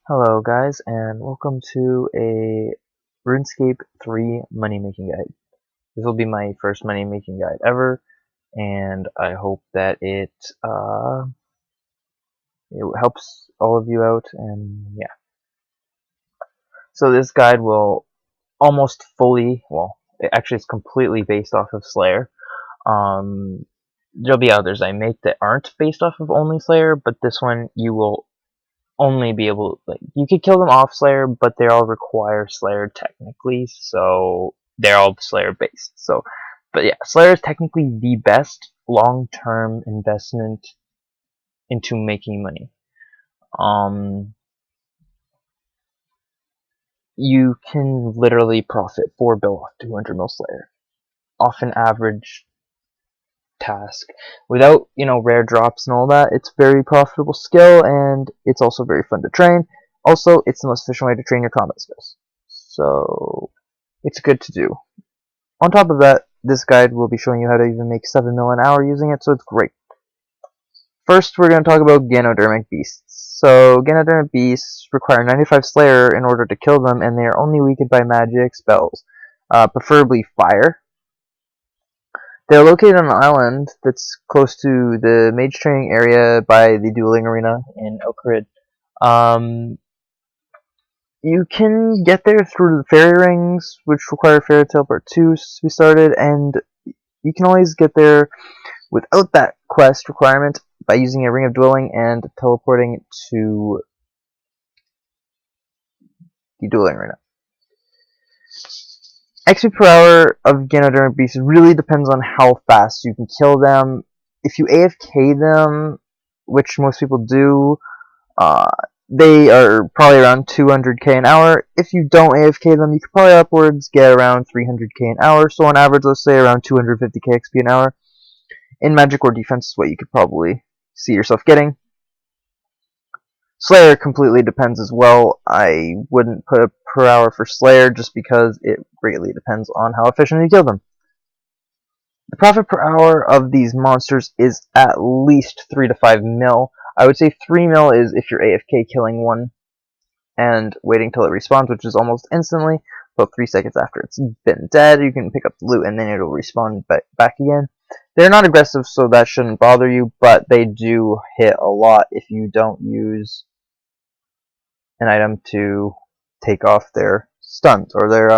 Hello guys, and welcome to a RuneScape 3 money making guide. This will be my first money making guide ever, and I hope that it helps all of you out, and yeah. So this guide will almost fully, well, it actually is completely based off of Slayer. There'll be others I make that aren't based off of only Slayer, but this one you will only be able, like, you could kill them off Slayer, but they all require Slayer technically, so they're all Slayer based. So, but yeah, Slayer is technically the best long-term investment into making money. You can literally profit 4 bill off 200 mil Slayer, off an average task, without rare drops and all that. It's a very profitable skill, and it's also very fun to train. Also, it's the most efficient way to train your combat skills, so it's good to do. On top of that, this guide will be showing you how to even make 7 mil an hour using it, so it's great. First, we're going to talk about Ganodermic beasts. So Ganodermic beasts require 95 Slayer in order to kill them, and they are only weakened by magic spells, preferably fire. They're located on an island that's close to the mage training area by the dueling arena in Elkrid. You can get there through the fairy rings, which require fairy teleport 2 to be started, and you can always get there without that quest requirement by using a ring of dueling and teleporting to the dueling arena. XP per hour of Ganodermic beasts really depends on how fast you can kill them. If you AFK them, which most people do, they are probably around 200k an hour. If you don't AFK them, you could probably upwards get around 300k an hour. So on average, let's say around 250k XP an hour. In magic or defense is what you could probably see yourself getting. Slayer completely depends as well. I wouldn't put a per hour for Slayer just because it greatly depends on how efficient you kill them. The profit per hour of these monsters is at least 3 to 5 mil. I would say 3 mil is if you're AFK killing one and waiting till it respawns, which is almost instantly. About 3 seconds after it's been dead, you can pick up the loot and then it'll respawn back again. They're not aggressive, so that shouldn't bother you, but they do hit a lot if you don't use an item to take off their stuns or their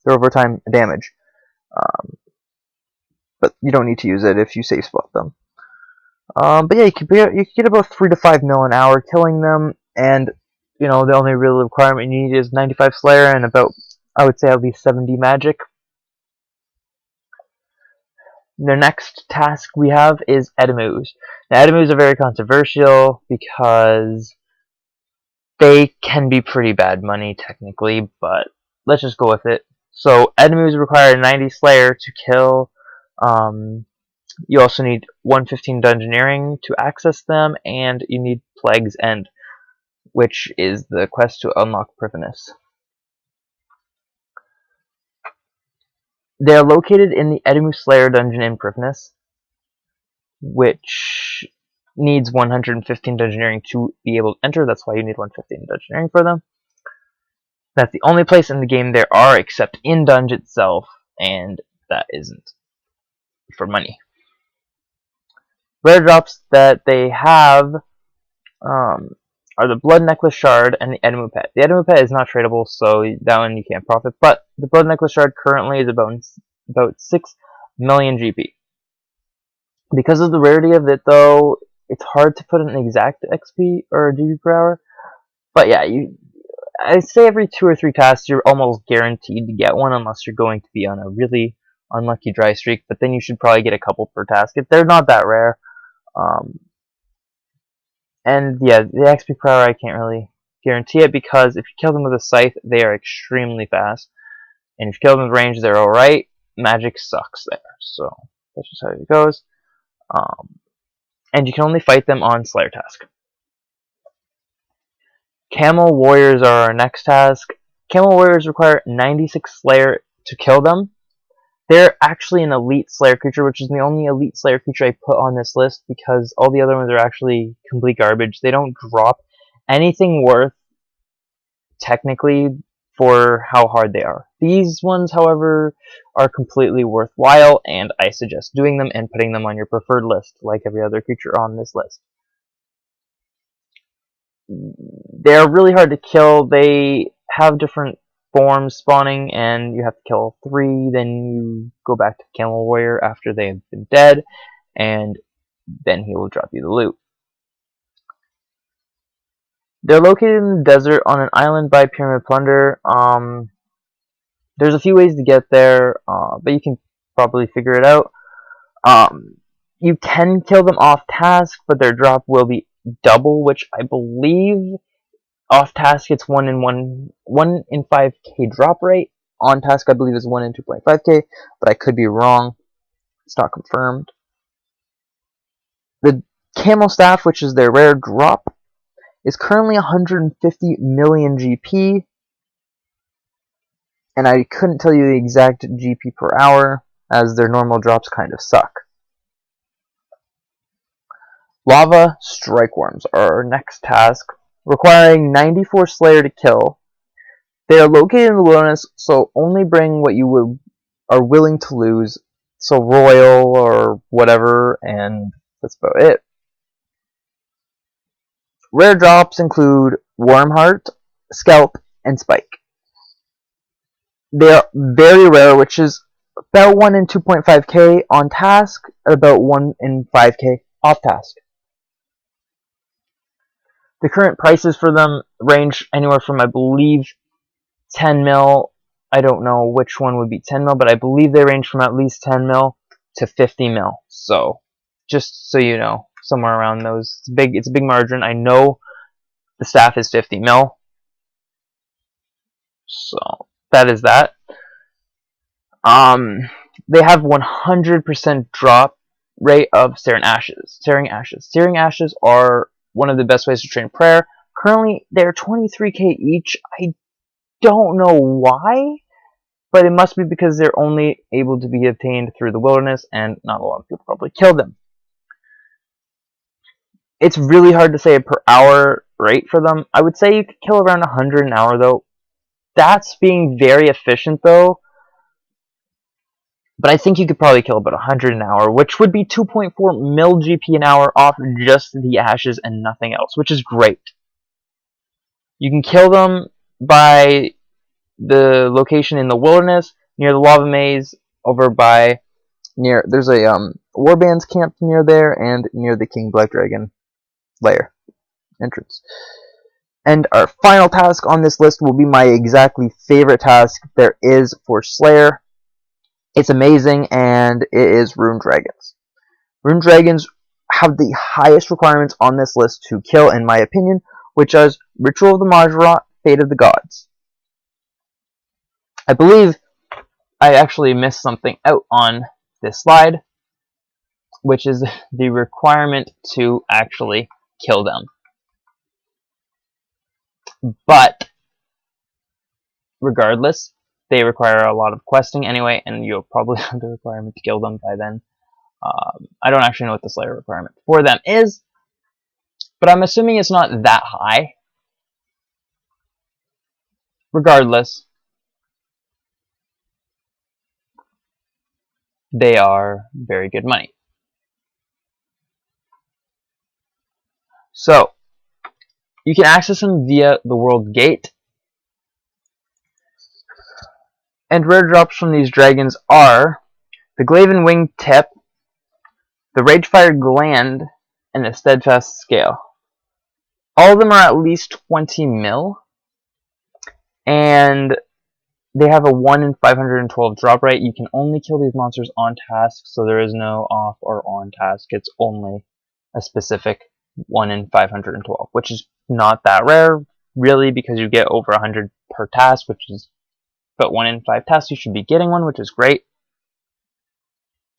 overtime damage. But you don't need to use it if you safe spot them. But yeah, you could get about 3 to 5 mil an hour killing them, and the only real requirement you need is 95 Slayer and about, I would say, at least 70 magic. The next task we have is Edimmus. Now, Edimmus are very controversial because they can be pretty bad money technically, but let's just go with it. So Edimmus require 90 Slayer to kill. You also need 115 Dungeoneering to access them, and you need Plague's End, which is the quest to unlock Privinus. They are located in the Edimmu Slayer dungeon in Privinus, which needs 115 Dungeoneering to be able to enter. That's why you need 115 Dungeoneering for them. That's the only place in the game there are, except in Dungeon itself, and that isn't for money. Rare drops that they have are the Blood Necklace Shard and the Edimmu Pet. The Edimmu Pet is not tradable, so that one you can't profit, but the Blood Necklace Shard currently is about 6 million GP. Because of the rarity of it, though, it's hard to put an exact XP or GP per hour. But yeah, I'd say every 2 or 3 tasks you're almost guaranteed to get one, unless you're going to be on a really unlucky dry streak, but then you should probably get a couple per task. They're not that rare. And yeah, the XP per hour I can't really guarantee it, because if you kill them with a scythe, they are extremely fast. And if you kill them with range, they're alright. Magic sucks there. So that's just how it goes. And you can only fight them on Slayer task. Camel Warriors are our next task. Camel Warriors require 96 Slayer to kill them. They're actually an elite Slayer creature, which is the only elite Slayer creature I put on this list, because all the other ones are actually complete garbage. They don't drop anything worth technically for how hard they are. These ones, however, are completely worthwhile, and I suggest doing them and putting them on your preferred list, like every other creature on this list. They're really hard to kill. They have different forms spawning, and you have to kill 3, then you go back to Camel Warrior after they have been dead, and then he will drop you the loot. They're located in the desert on an island by Pyramid Plunder. There's a few ways to get there, but you can probably figure it out. You can kill them off task, but their drop will be double, which I believe off task it's 1 in 5k drop rate. On task I believe is 1 in 2.5k, but I could be wrong. It's not confirmed. The Camel Staff, which is their rare drop, is currently 150 million GP, and I couldn't tell you the exact GP per hour, as their normal drops kind of suck. Lava Strykewyrms are our next task, requiring 94 Slayer to kill. They are located in the wilderness, so only bring what you are willing to lose, so royal or whatever, and that's about it. Rare drops include Wormheart, Scalp, and Spike. They are very rare, which is about 1 in 2.5k on task, about 1 in 5k off task. The current prices for them range anywhere from, I believe, 10 mil. I don't know which one would be 10 mil, but I believe they range from at least 10 mil to 50 mil. So, just so you know, somewhere around those. It's a big margin. I know the staff is 50 mil. So, that is that. They have 100% drop rate of Searing Ashes. Searing Ashes are one of the best ways to train prayer. Currently, they're 23k each. I don't know why, but it must be because they're only able to be obtained through the wilderness, and not a lot of people probably kill them. It's really hard to say a per hour rate for them. I would say you could kill around 100 an hour, though. That's being very efficient, though. But I think you could probably kill about 100 an hour, which would be 2.4 mil GP an hour off just the ashes and nothing else, which is great. You can kill them by the location in the wilderness, near the lava maze, over by there's a Warband's camp near there, and near the King Black Dragon lair entrance. And our final task on this list will be my exactly favorite task there is for Slayer. It's amazing, and it is Rune Dragons. Rune Dragons have the highest requirements on this list to kill, in my opinion, which is Ritual of the Majorot, Fate of the Gods. I believe I actually missed something out on this slide, which is the requirement to actually kill them. But, regardless, they require a lot of questing anyway, and you'll probably have the requirement to kill them by then. I don't actually know what the Slayer requirement for them is, but I'm assuming it's not that high. Regardless, they are very good money. So, you can access them via the World Gate. And rare drops from these dragons are the Glaven Wing Tip, the Ragefire Gland, and the Steadfast Scale. All of them are at least 20 mil, and they have a 1 in 512 drop rate. You can only kill these monsters on task, so there is no off or on task. It's only a specific 1 in 512, which is not that rare, really, because you get over 100 per task, which is about 1 in 5 tasks. You should be getting one, which is great.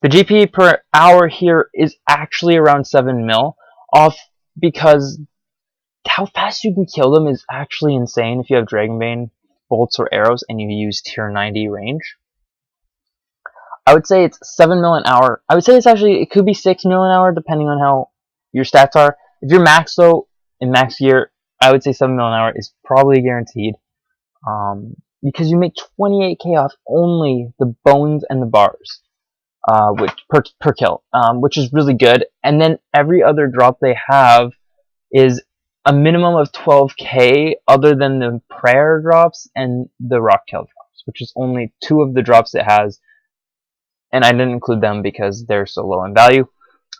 The GP per hour here is actually around 7 mil, off because how fast you can kill them is actually insane if you have Dragonbane bolts or arrows and you use tier 90 range. I would say it's 7 mil an hour. I would say it could be 6 mil an hour depending on how your stats are. If you're max though, in max gear, I would say 7 mil an hour is probably guaranteed. because you make 28k off only the bones and the bars, which per kill, which is really good. And then every other drop they have is a minimum of 12k, other than the prayer drops and the rocktail drops, which is only 2 of the drops it has, and I didn't include them because they're so low in value.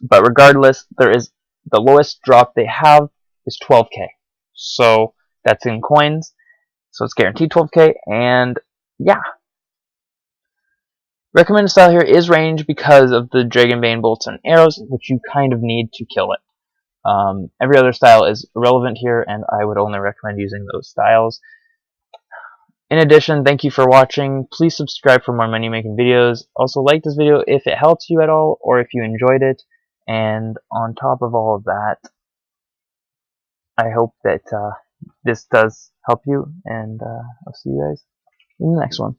But regardless, the lowest drop they have is 12k, so that's in coins, so it's guaranteed 12k. And yeah, recommended style here is range because of the Dragonbane bolts and arrows, which you kind of need to kill it. Every other style is irrelevant here, and I would only recommend using those styles. In addition, thank you for watching. Please subscribe for more money making videos. Also, like this video if it helps you at all, or if you enjoyed it. And on top of all of that, I hope that this does help you, and I'll see you guys in the next one.